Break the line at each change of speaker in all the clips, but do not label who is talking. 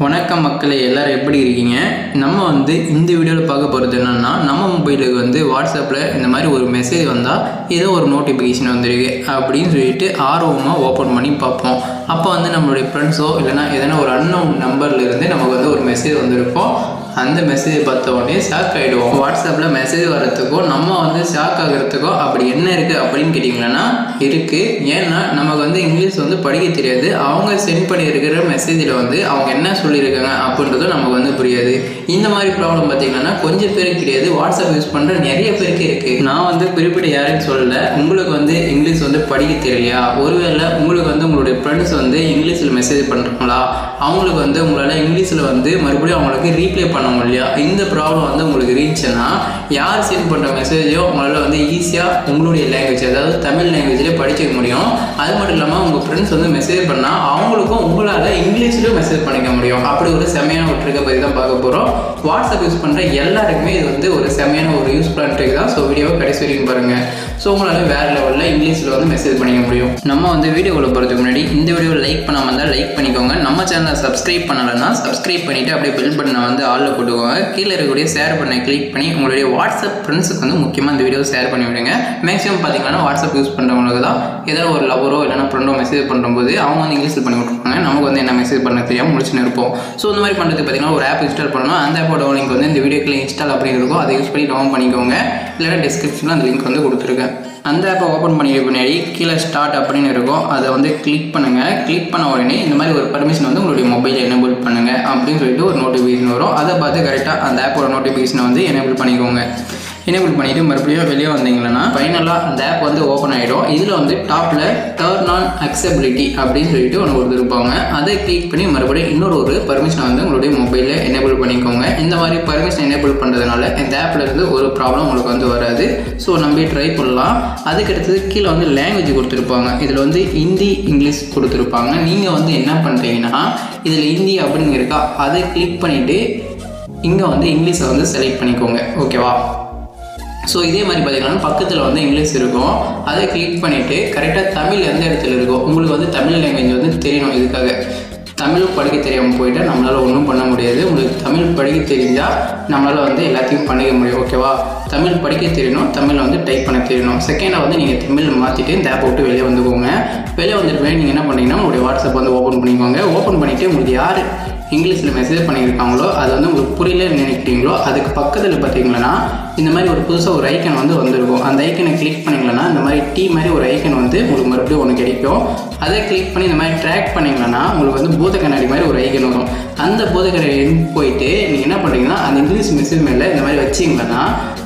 வணக்கம் மக்களே, எல்லாரும் எப்படி இருக்கீங்க? நம்ம இந்த வீடியோவில் பார்க்க போகிறது என்னென்னா, நம்ம மொபைலுக்கு வாட்ஸ்அப்பில் இந்த மாதிரி ஒரு மெசேஜ் வந்தால் ஏதோ ஒரு நோட்டிஃபிகேஷன் வந்திருக்கு அப்படின்னு சொல்லிட்டு ஆர்வமாக ஓப்பன் பண்ணி பார்ப்போம். அப்போ நம்மளுடைய ஃப்ரெண்ட்ஸோ இல்லைனா எதனா ஒரு அன்னோன் நம்பர்லேருந்து நமக்கு ஒரு மெசேஜ் வந்திருப்போம். அந்த மெசேஜை பார்த்த உடனே ஷாக் ஆகிடுவோம். வாட்ஸ்அப்பில் மெசேஜ் வர்றதுக்கோ நம்ம ஷாக் ஆகிறதுக்கோ அப்படி என்ன இருக்குது அப்படின்னு கேட்டிங்கன்னா இருக்குது. ஏன்னா நமக்கு இங்கிலீஷ் படிக்க தெரியாது. அவங்க சென்ட் பண்ணியிருக்கிற மெசேஜில் அவங்க என்ன சொல்லியிருக்காங்க அப்படின்றதும் நமக்கு புரியாது. இந்த மாதிரி ப்ராப்ளம் பார்த்திங்கன்னா கொஞ்சம் பேருக்கு கிடையாது, வாட்ஸ்அப் யூஸ் பண்ணுற நிறைய பேருக்கு இருக்குது. நான் குறிப்பிட்ட யாருன்னு சொல்லலை. உங்களுக்கு இங்கிலீஷ் படிக்க தெரியலையா, ஒருவேளை உங்களுக்கு உங்களுடைய ஃப்ரெண்ட்ஸ் இங்கிலீஷில் மெசேஜ் பண்ணுறாங்களா, அவங்களுக்கு உங்களால் இங்கிலீஷில் மறுபடியும் அவங்களுக்கு ரீப்ளே பண்ண முடியலையா, இந்த ப்ராப்ளம் உங்களுக்கு ரீச்னா யார் சென்ட் பண்ணுற மெசேஜோ உங்களால் ஈஸியாக உங்களுடைய லாங்குவேஜ், அதாவது தமிழ் லாங்குவேஜ்லேயே படிச்சிக்க முடியும். அது மட்டும் இல்லாமல் உங்கள் ஃப்ரெண்ட்ஸ் மெசேஜ் பண்ணால் அவங்களுக்கும் உங்களால் இங்கிலீஷ்லேயும் மெசேஜ் பண்ணிக்க முடியும். அப்படி ஒரு செமையான ஒரு ட்ரிக்கை பற்றி தான் பார்க்க போகிறோம். வாட்ஸ்அப் யூஸ் பண்ணுற எல்லாருக்குமே இது ஒரு செமையான ஒரு யூஸ்ஃபுல்லான ட்ரிக் தான். ஸோ வீடியோவை கடைசி வரைக்கும் பாருங்கள். ஸோ உங்களால் வேறு லெவலில் இங்கிலீஷில் மெசேஜ் பண்ணிக்க முடியும். நம்ம வீடியோக்குள்ள போகிறதுக்கு முன்னாடி இந்த வீடியோவை லைக் பண்ணாமல் இருந்தால் லைக் பண்ணிக்கோங்க. நம்ம சேனலை சப்ஸ்கிரைப் பண்ணலைன்னா சப்ஸ்கிரைப் பண்ணிவிட்டு அப்படியே பெல் பட்டனை ஆளில் போட்டுக்கோங்க. கீழே இருக்கக்கூடிய ஷேர் பண்ண கிளிக் பண்ணி உங்களுடைய வாட்ஸ்அப் ஃப்ரெண்ட்ஸுக்கு முக்கியமாக இந்த வீடியோ ஷேர் பண்ணி விடுங்க. மேக்ஸிமம் பார்த்தீங்கன்னா வாட்ஸ்அப் யூஸ் பண்ணுறவங்களுக்கு தான் ஏதாவது ஒரு லவரோ இல்லைனா ஃப்ரெண்டோ மெசேஜ் பண்ணும்போது அவங்க இங்கிலீஷில் பண்ணி விட்டுருப்பாங்க. நமக்கு என்ன மெசேஜ் பண்ண தெரியாமல் முடிச்சுன்னு இருப்போம். ஸோ இந்த மாதிரி பண்ணுறதுக்கு பார்த்தீங்கன்னா ஒரு ஆப் இன்ஸ்டால் பண்ணணும். அந்த ஆப்போட லிங்க் இந்த வீடியோக்குள்ள இன்ஸ்டால் அப்படின்னு இருக்கும். அதை யூஸ் பண்ணி டவுன் பண்ணிக்கோங்க. இல்லைனா டிஸ்கிரிப்ஷனில் அந்த லிங்க் கொடுத்துருக்கேன். அந்த ஆப்பை ஓப்பன் பண்ணிக்க பின்னாடி கீழே ஸ்டார்ட் அப்படின்னு இருக்கும். அதை கிளிக் பண்ணுங்கள். கிளிக் பண்ண உடனே இந்த மாதிரி ஒரு பர்மிஷன் உங்களுடைய மொபைலில் எனேபிள் பண்ணுங்கள் அப்படின்னு சொல்லிட்டு ஒரு நோட்டிஃபிகேஷன் வரும். அதை பார்த்து கரெக்டாக அந்த ஆப்போட நோட்டிஃபிகேஷனை எனேபிள் பண்ணிக்கோங்க. எனேபிள் பண்ணிவிட்டு மறுபடியும் வெளியே வந்தீங்கன்னா ஃபைனலாக அந்த ஆப் ஓப்பன் ஆகிடும். இதில் டாப்பில் டர்ன் ஆன் அக்செபிலிட்டி அப்படின்னு சொல்லிட்டு ஒன்று கொடுத்துருப்பாங்க. அதை கிளிக் பண்ணி மறுபடியும் இன்னொரு பர்மிஷனை உங்களுடைய மொபைலில் எனேபிள் பண்ணிக்கோங்க. இந்த மாதிரி பர்மிஷன் எனேபிள் பண்ணுறதுனால இந்த ஆப்பில் இருந்து ஒரு ப்ராப்ளம் உங்களுக்கு வராது. ஸோ நம்ம ட்ரை பண்ணலாம். அதுக்கடுத்தது கீழே லாங்குவேஜ் கொடுத்துருப்பாங்க. இதில் ஹிந்தி, இங்கிலீஷ் கொடுத்துருப்பாங்க. நீங்கள் என்ன பண்ணுறீங்கன்னா இதில் ஹிந்தி அப்படின்னு இருக்கா, அதை கிளிக் பண்ணிவிட்டு இங்கே இங்கிலீஷை செலக்ட் பண்ணிக்கோங்க. ஓகேவா? ஸோ இதே மாதிரி பார்த்தீங்கன்னா பக்கத்தில் இங்கிலீஷ் இருக்கும். அதை கிளிக் பண்ணிவிட்டு கரெக்டாக தமிழ் எந்த இடத்துல இருக்கோ உங்களுக்கு தமிழ் லாங்குவேஜ் தெரியணும். இதுக்காக தமிழ் படிக்க தெரியாமல் போயிட்டால் நம்மளால் ஒன்றும் பண்ண முடியாது. உங்களுக்கு தமிழ் படிக்க தெரிஞ்சால் நம்மளால் எல்லாத்தையும் பண்ணிக்க முடியும். ஓகேவா? தமிழ் படிக்க தெரியணும், தமிழில் டைப் பண்ண தெரியணும். செகண்டாக நீங்கள் தமிழ் மாற்றிட்டு இந்த ஆப்பை விட்டு வெளியே வந்துக்கோங்க. வெளியே வந்துட்டு நீங்கள் என்ன பண்ணீங்கன்னா உங்களுடைய வாட்ஸ்அப் ஓப்பன் பண்ணிக்கோங்க. ஓப்பன் பண்ணிவிட்டு உங்களுக்கு யார் இங்கிலீஷில் மெசேஜ் பண்ணியிருக்காங்களோ அது உங்களுக்கு புரியலன்னு நினைக்கிறீங்களோ அதுக்கு பக்கத்தில் பார்த்தீங்கன்னா இந்த மாதிரி ஒரு புதுசாக ஒரு ஐக்கன் வந்திருக்கும். அந்த ஐக்கனை கிளிக் பண்ணிங்களன்னா இந்த மாதிரி டீ மாதிரி ஒரு ஐக்கன் உங்களுக்கு மறுபடியும் ஒன்று கிடைக்கும். அதை கிளிக் பண்ணி இந்த மாதிரி ட்ராக் பண்ணிங்கன்னா உங்களுக்கு பூத கண்ணாடி மாதிரி ஒரு ஐக்கன் வரும். அந்த பூத கண்ணாடி போயிட்டு நீங்கள் என்ன பண்ணுறீங்கன்னா அந்த இங்கிலீஷ் மெசேஜ் மேலே இந்த மாதிரி வச்சிங்கன்னா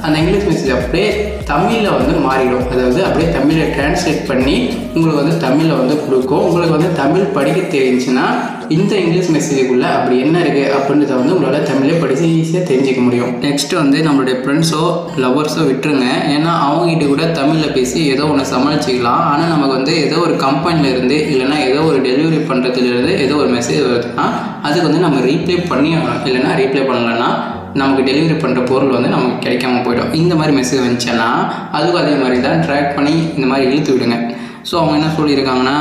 அந்த இங்கிலீஷ் மெசேஜ் அப்படியே தமிழில் மாறிடும். அதாவது அப்படியே தமிழை டிரான்ஸ்லேட் பண்ணி உங்களுக்கு தமிழில் கொடுக்கும். உங்களுக்கு தமிழ் படிக்க தெரிஞ்சுன்னா இந்த இங்கிலீஷ் மெசேஜுக்குள்ளே அப்படி என்ன இருக்குது அப்படின்றத உங்களால் தமிழே படித்து ஈஸியாக தெரிஞ்சிக்க முடியும். நெக்ஸ்ட்டு நம்மளுடைய ஃப்ரெண்ட்ஸோ லவர்ஸோ விட்டுருங்க. ஏன்னா அவங்ககிட்ட கூட தமிழில் பேசி ஏதோ ஒன்று சமாளிச்சிக்கலாம். ஆனால் நமக்கு ஏதோ ஒரு கம்பெனிலேருந்து இல்லைனா ஏதோ ஒரு டெலிவரி பண்ணுறதுலேருந்து ஏதோ ஒரு மெசேஜ் வருதுன்னா அதுக்கு நம்ம ரீப்ளே பண்ணி ஆகணும். இல்லைனா ரீப்ளே பண்ணலன்னா நமக்கு டெலிவரி பண்ணுற பொருள் நமக்கு கிடைக்காம போய்டும். இந்த மாதிரி மெசேஜ் வந்துச்சுன்னா அதுக்கும் அதே மாதிரி தான் ட்ராக் பண்ணி இந்த மாதிரி இழுத்து விடுங்க. ஸோ அவங்க என்ன சொல்லியிருக்காங்கன்னா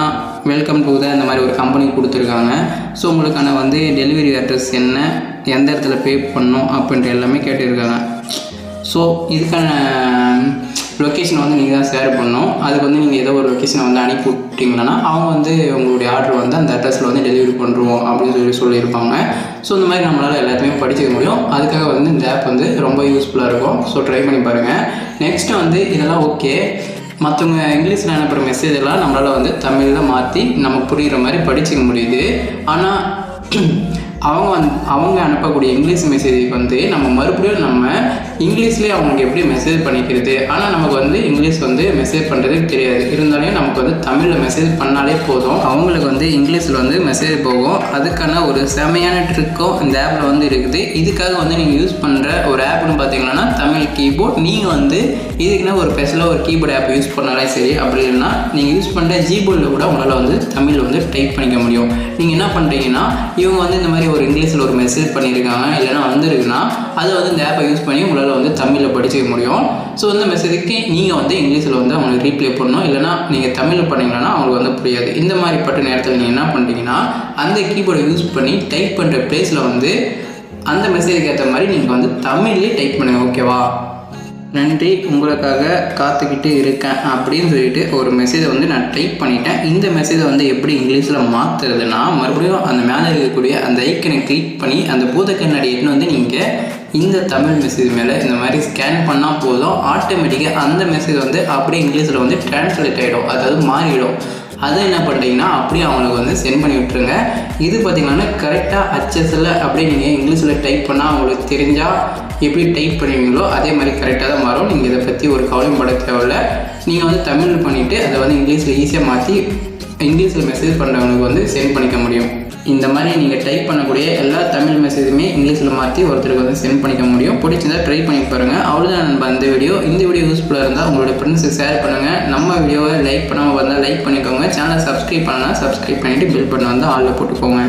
வெல்கம் டு த இந்த மாதிரி ஒரு கம்பெனி கொடுத்துருக்காங்க. ஸோ உங்களுக்கான டெலிவரி அட்ரஸ் என்ன, எந்த இடத்துல பே பண்ணணும் அப்படின்ற எல்லாமே கேட்டிருக்காங்க. ஸோ இதுக்கான லொக்கேஷனை நீங்கள் தான் ஷேர் பண்ணணும். அதுக்கு நீங்கள் ஏதோ ஒரு லொக்கேஷனை அனுப்பி விட்டிங்கன்னா அவங்க உங்களுடைய ஆர்டர் அந்த அட்ரஸில் டெலிவரி பண்ணுறோம் அப்படின்னு சொல்லியிருப்பாங்க. ஸோ இந்த மாதிரி நம்மளால் எல்லாத்தையுமே படிச்சிக்க முடியும். அதுக்காக இந்த ஆப் ரொம்ப யூஸ்ஃபுல்லாக இருக்கும். ஸோ ட்ரை பண்ணி பாருங்கள். நெக்ஸ்ட்டு இதெல்லாம் ஓகே. மற்றவங்க இங்கிலீஷில் அனுப்புகிற மெசேஜ் எல்லாம் நம்மளால் தமிழில் மாற்றி நமக்கு புரிகிற மாதிரி படிச்சிக்க முடியுது. ஆனால் அவங்க அனுப்பக்கூடிய இங்கிலீஷ் மெசேஜுக்கு நம்ம மறுபடியும் நம்ம இங்கிலீஷ்லேயே அவங்களுக்கு எப்படி மெசேஜ் பண்ணிக்கிறது. ஆனால் நமக்கு இங்கிலீஷ் மெசேஜ் பண்ணுறதுக்கு தெரியாது. இருந்தாலும் நமக்கு தமிழில் மெசேஜ் பண்ணாலே போதும். அவங்களுக்கு இங்கிலீஷில் மெசேஜ் போகும். அதுக்கான ஒரு செமையான ட்ரிக்கும் இந்த ஆப்பில் இருக்குது. இதுக்காக நீங்கள் யூஸ் பண்ணுற ஒரு ஆப்னு பார்த்தீங்கன்னா தமிழ் கீபோர்ட். நீங்கள் இதுக்குன்னா ஒரு ஸ்பெஷலாக ஒரு கீபோர்டு ஆப் யூஸ் பண்ணாலே சரி. அப்படி இல்லைன்னா நீங்கள் யூஸ் பண்ணுற ஜீபோர்டில் கூட உங்களால் தமிழ் டைப் பண்ணிக்க முடியும். நீங்கள் என்ன பண்ணுறீங்கன்னா இவங்க இந்த மாதிரி ஒரு இங்கிலீஷில் ஒரு மெசேஜ் பண்ணியிருக்காங்க இல்லைனா வந்திருக்குன்னா அது வந்து இந்த ஆப்பை யூஸ் பண்ணி உங்களால் வந்து தமிழில் படிச்சுக்க முடியும். ஸோ இந்த மெசேஜுக்கு நீங்கள் வந்து இங்கிலீஷில் வந்து அவங்களுக்கு ரீப்ளை பண்ணணும், இல்லைனா நீங்கள் தமிழில் பண்ணிங்கன்னா அவங்களுக்கு வந்து புரியாது. இந்த மாதிரிப்பட்ட நேரத்தில் நீங்கள் என்ன பண்ணுறீங்கன்னா அந்த கீபோர்டை யூஸ் பண்ணி டைப் பண்ணுற பிளேஸில் வந்து அந்த மெசேஜுக்கு ஏற்ற மாதிரி நீங்கள் வந்து தமிழ்லேயே டைப் பண்ணுங்கள். ஓகேவா? நன்றி, உங்களுக்காக காத்துக்கிட்டு இருக்கேன் அப்படின்னு சொல்லிட்டு ஒரு மெசேஜை வந்து நான் டைப் பண்ணிட்டேன். இந்த மெசேஜை வந்து எப்படி இங்கிலீஷில் மாற்றுறதுன்னா மறுபடியும் அந்த மேலே இருக்கக்கூடிய அந்த ஐக்கனை கிளிக் பண்ணி அந்த பூத கண்ணாடி எட்டுன்னு வந்து நீங்கள் இந்த தமிழ் மெசேஜ் மேலே இந்த மாதிரி ஸ்கேன் பண்ணால் போதும். ஆட்டோமேட்டிக்காக அந்த மெசேஜ் வந்து அப்படியே இங்கிலீஷில் வந்து டிரான்ஸ்லேட் ஆகிடும், அதாவது மாறிடும். அதை என்ன பண்ணுறீங்கன்னா அப்படியே அவங்களுக்கு வந்து சென்ட் பண்ணி விட்டுருங்க. இது பார்த்திங்கன்னா கரெக்டாக HSL அப்படியே நீங்கள் இங்கிலீஷில் டைப் பண்ணால் அவங்களுக்கு தெரிஞ்சால் எப்படி டைப் பண்ணுவீங்களோ அதே மாதிரி கரெக்டாக தான் மாறும். நீங்கள் இதை பற்றி ஒரு கவலையும் பட தேவையில்லை. நீங்கள் வந்து தமிழ் பண்ணிவிட்டு அதை வந்து இங்கிலீஷில் ஈஸியாக மாற்றி இங்கிலீஷில் மெசேஜ் பண்ணுறவங்களுக்கு வந்து சென்ட் பண்ணிக்க முடியும். இந்த மாதிரி நீங்கள் டைப் பண்ணக்கூடிய எல்லா தமிழ் மெசேஜுமே இங்கிலீஷில் மாற்றி ஒருத்தருக்கு வந்து சென்ட் பண்ணிக்க முடியும். பிடிச்சிருந்தால் ட்ரை பண்ணி பாருங்கள். அவ்வளோதான் நண்பா இந்த வீடியோ யூஸ்ஃபுல்லாக இருந்தால் உங்களோட ஃப்ரெண்ட்ஸுக்கு ஷேர் பண்ணுங்கள். நம்ம வீடியோவை லைக் பண்ணாமல் வந்தால் லைக் பண்ணிக்கோங்க. சேனலை சப்ஸ்கிரைப் பண்ணலாம், சப்ஸ்கிரைப் பண்ணிவிட்டு பில் பண்ண வந்து ஆளில் போட்டுக்கோங்க.